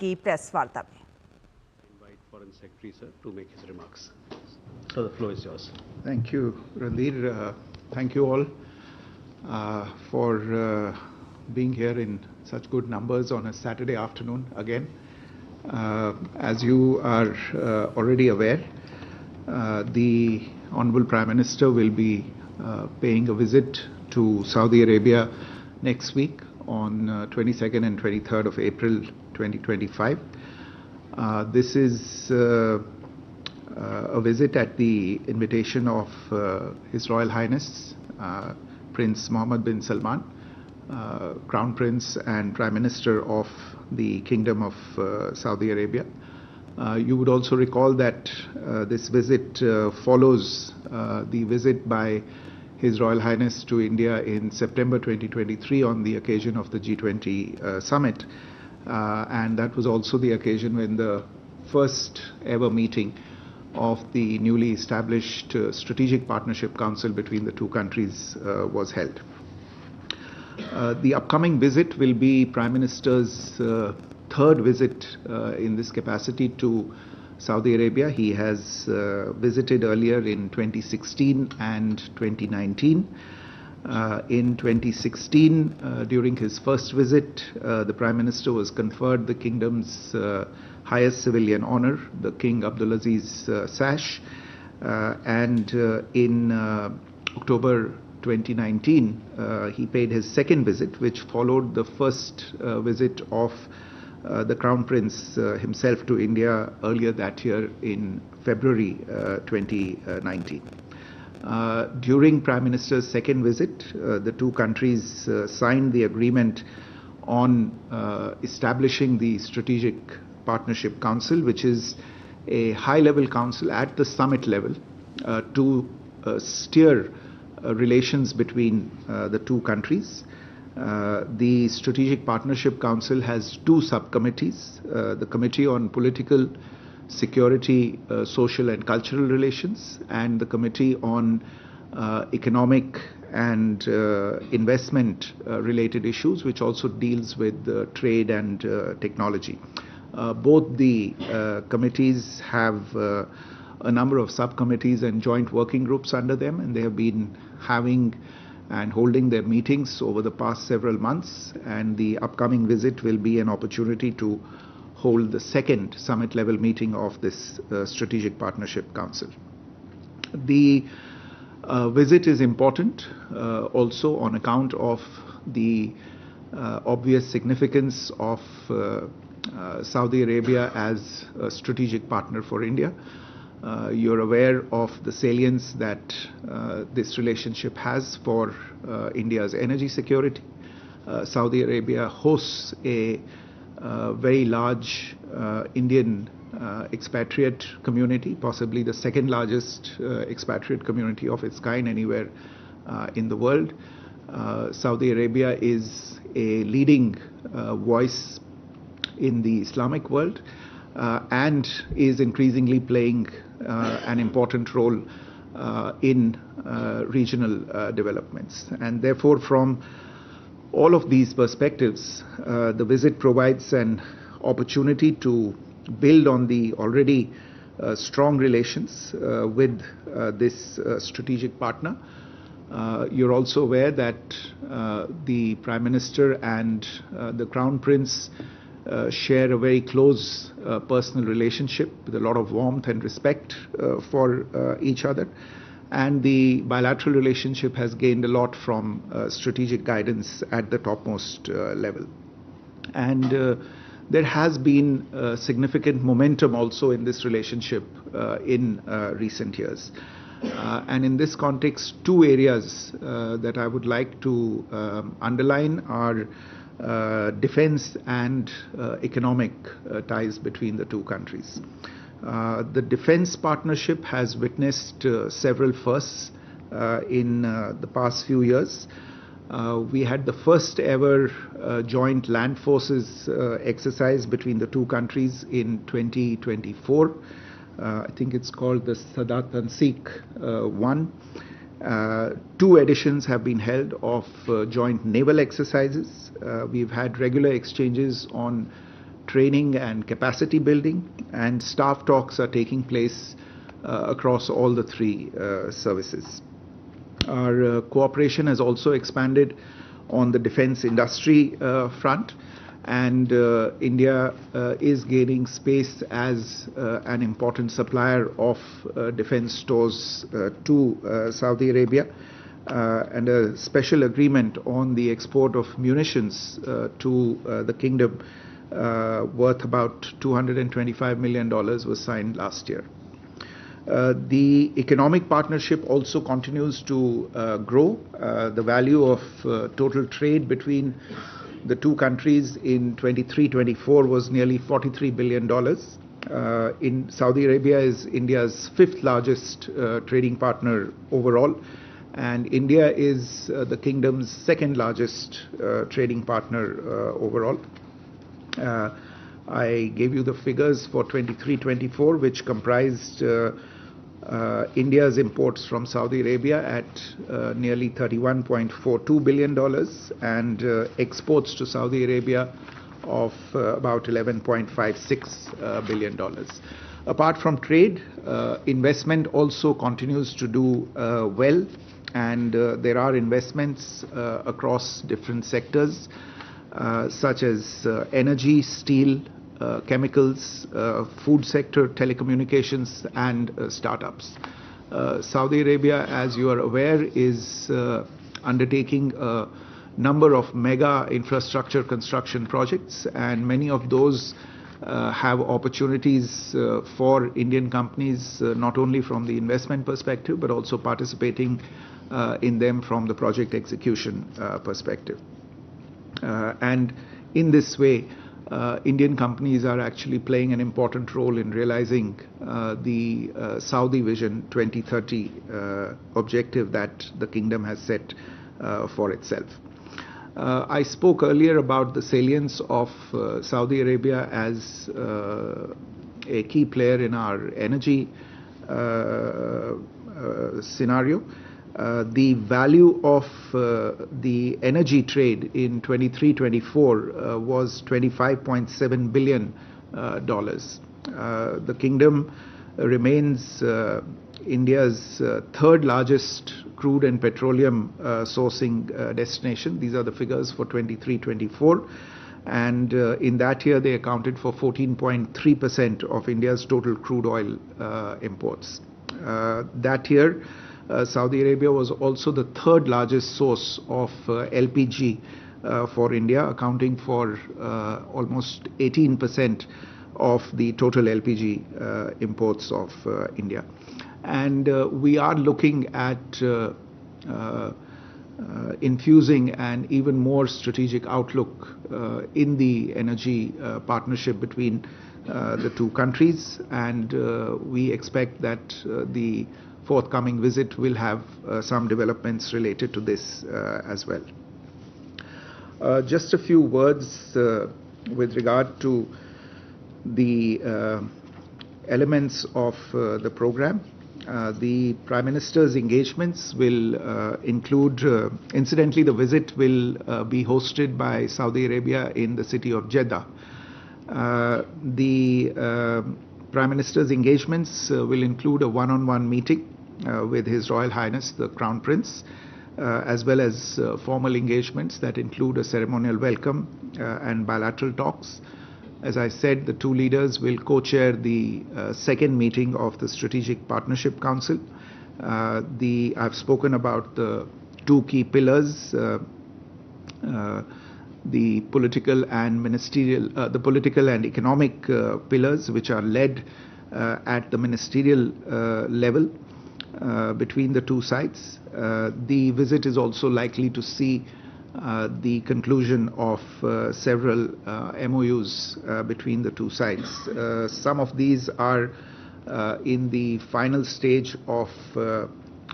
की प्रेस वार्ता में। Invite Foreign Secretary sir to make his remarks. So the floor is yours. Thank you, Ranveer. Thank you all for being here in such good numbers on a Saturday afternoon again. As you are already aware, the Honorable Prime Minister will be paying a visit to Saudi Arabia next week on 22nd and 23rd of April 2025. This is a visit at the invitation of His Royal Highness Prince Mohammed bin Salman, Crown Prince and Prime Minister of the Kingdom of Saudi Arabia. You would also recall that this visit follows the visit by His Royal Highness to India in September 2023 on the occasion of the G20 summit. And that was also the occasion when the first ever meeting of the newly established Strategic Partnership Council between the two countries was held. The upcoming visit will be Prime Minister's third visit in this capacity to Saudi Arabia. He has visited earlier in 2016 and 2019. In 2016, during his first visit, the Prime Minister was conferred the kingdom's highest civilian honor, the King Abdulaziz Sash. And in October 2019, he paid his second visit, which followed the first visit of the Crown Prince himself to India earlier that year in February 2019. During Prime Minister's second visit, the two countries signed the agreement on establishing the Strategic Partnership Council, which is a high-level council at the summit level to steer relations between the two countries. The Strategic Partnership Council has two subcommittees, the Committee on Political, Security, Social and Cultural Relations, and the Committee on Economic and Investment related issues, which also deals with trade and technology. Both the committees have a number of subcommittees and joint working groups under them, and they have been having and holding their meetings over the past several months, and the upcoming visit will be an opportunity to hold the second summit level meeting of this Strategic Partnership Council. The visit is important also on account of the obvious significance of Saudi Arabia as a strategic partner for India. You're aware of the salience that this relationship has for India's energy security. Saudi Arabia hosts a very large Indian expatriate community, possibly the second largest expatriate community of its kind anywhere in the world. Saudi Arabia is a leading voice in the Islamic world and is increasingly playing an important role in regional developments. And therefore, from all of these perspectives, the visit provides an opportunity to build on the already strong relations with this strategic partner. You're also aware that the Prime Minister and the Crown Prince share a very close personal relationship with a lot of warmth and respect for each other. And the bilateral relationship has gained a lot from strategic guidance at the topmost level. And there has been significant momentum also in this relationship in recent years. And in this context, two areas that I would like to underline are defense and economic ties between the two countries. The defense partnership has witnessed several firsts in the past few years. We had the first ever joint land forces exercise between the two countries in 2024. I think it's called the Sadat Tansik 1. Two editions have been held of joint naval exercises. We've had regular exchanges on training and capacity building, and staff talks are taking place across all the three services. Our cooperation has also expanded on the defense industry front, and India is gaining space as an important supplier of defense stores to Saudi Arabia, and a special agreement on the export of munitions to the kingdom worth about $225 million was signed last year. The economic partnership also continues to grow. The value of total trade between the two countries in 23-24 was nearly $43 billion. In Saudi Arabia is India's fifth largest trading partner overall, and India is the kingdom's second largest trading partner overall. I gave you the figures for 23-24, which comprised India's imports from Saudi Arabia at nearly $31.42 billion and exports to Saudi Arabia of about $11.56 billion. Apart from trade, investment also continues to do well, and there are investments across different sectors such as energy, steel, chemicals, food sector, telecommunications, and startups. Saudi Arabia, as you are aware, is undertaking a number of mega infrastructure construction projects, and many of those have opportunities for Indian companies, not only from the investment perspective, but also participating in them from the project execution perspective. And in this way, Indian companies are actually playing an important role in realizing the Saudi Vision 2030 objective that the kingdom has set for itself. I spoke earlier about the salience of Saudi Arabia as a key player in our energy scenario. The value of the energy trade in 23-24 was $25.7 billion. The kingdom remains India's third largest crude and petroleum sourcing destination. These are the figures for 23-24, and in that year they accounted for 14.3% of India's total crude oil imports. That year, Saudi Arabia was also the third largest source of LPG for India, accounting for almost 18% of the total LPG imports of India. And we are looking at infusing an even more strategic outlook in the energy partnership between the two countries, and we expect that the forthcoming visit will have some developments related to this as well. Just a few words with regard to the elements of the program. The Prime Minister's engagements will include, incidentally, the visit will be hosted by Saudi Arabia in the city of Jeddah. The Prime Minister's engagements will include a one-on-one meeting with His Royal Highness the Crown Prince, as well as formal engagements that include a ceremonial welcome and bilateral talks. As I said, the two leaders will co-chair the second meeting of the Strategic Partnership Council. I've spoken about the two key pillars, the political and ministerial, the political and economic pillars, which are led at the ministerial level between the two sides. The visit is also likely to see the conclusion of several MOUs between the two sides. Some of these are in the final stage of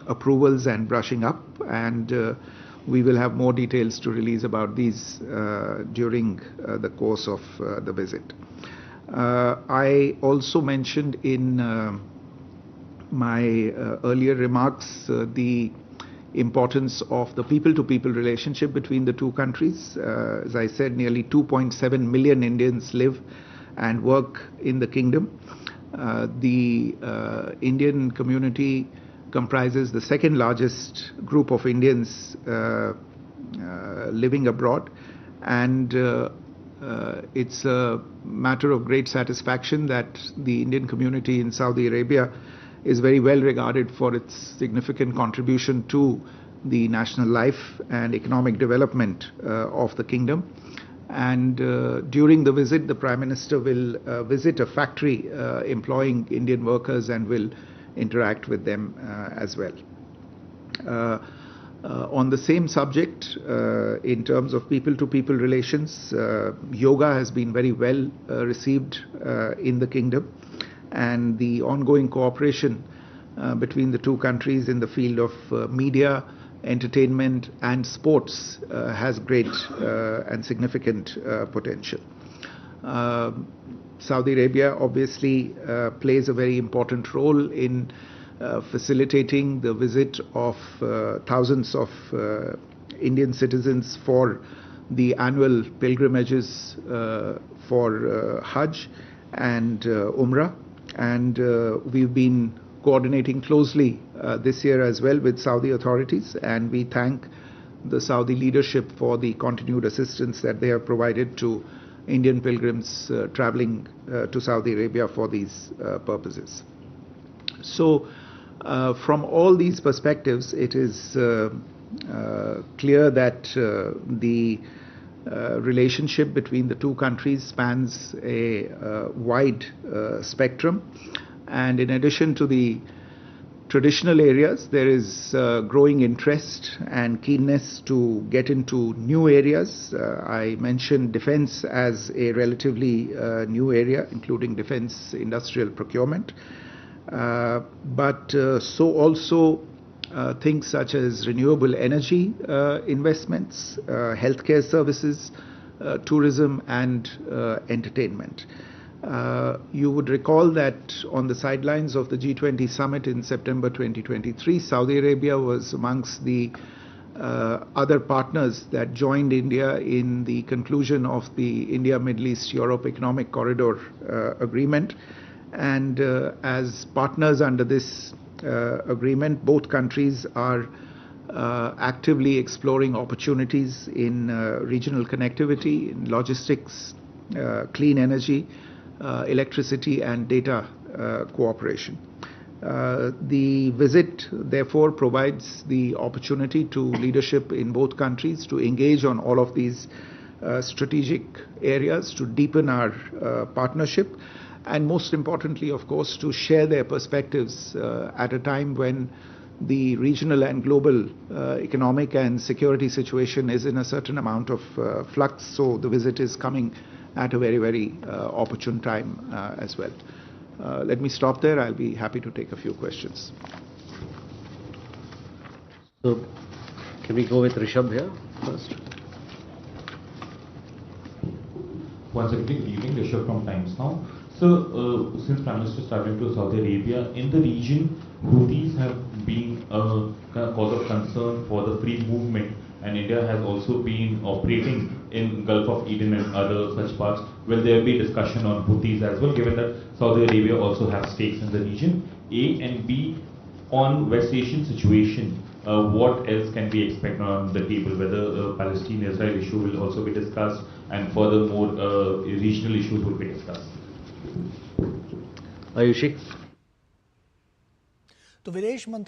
approvals and brushing up, and we will have more details to release about these during the course of the visit. I also mentioned in my earlier remarks the importance of the people-to-people relationship between the two countries. As I said, nearly 2.7 million Indians live and work in the kingdom. The Indian community comprises the second largest group of Indians living abroad, and it's a matter of great satisfaction that the Indian community in Saudi Arabia is very well regarded for its significant contribution to the national life and economic development of the kingdom. And during the visit, the Prime Minister will visit a factory employing Indian workers and will interact with them as well. On the same subject, in terms of people-to-people relations, yoga has been very well received in the kingdom, and the ongoing cooperation between the two countries in the field of media, entertainment and sports has great and significant potential. Saudi Arabia obviously plays a very important role in facilitating the visit of thousands of Indian citizens for the annual pilgrimages for Hajj and Umrah, and we've been coordinating closely this year as well with Saudi authorities, and we thank the Saudi leadership for the continued assistance that they have provided to Indian pilgrims traveling to Saudi Arabia for these purposes. So from all these perspectives, it is clear that the relationship between the two countries spans a wide spectrum, and in addition to the traditional areas, there is growing interest and keenness to get into new areas. I mentioned defense as a relatively new area, including defense industrial procurement. But so also things such as renewable energy investments, healthcare services, tourism and entertainment. You would recall that on the sidelines of the G20 summit in September 2023, Saudi Arabia was amongst the other partners that joined India in the conclusion of the India-Middle East-Europe Economic Corridor Agreement. And as partners under this agreement, both countries are actively exploring opportunities in regional connectivity, in logistics, clean energy, electricity and data cooperation. The visit therefore provides the opportunity to leadership in both countries to engage on all of these strategic areas, to deepen our partnership, and most importantly, of course, to share their perspectives at a time when the regional and global economic and security situation is in a certain amount of flux. So the visit is coming at a very, very opportune time as well. Let me stop there. I'll be happy to take a few questions. So, can we go with Rishabh here first? Once again, good evening, Rishabh from Times Now. So, since Prime Minister started to Saudi Arabia, in the region, Houthis have been a cause of concern for the free movement, and India has also been operating in Gulf of Eden and other such parts. Will there be discussion on Houthis as well, given that Saudi Arabia also has stakes in the region? A, and B, on West Asian situation, what else can we expect on the table? Whether the Palestine-Israel issue will also be discussed, and furthermore, regional issues will be discussed. Ayushi? तो विदेश मंत्रालय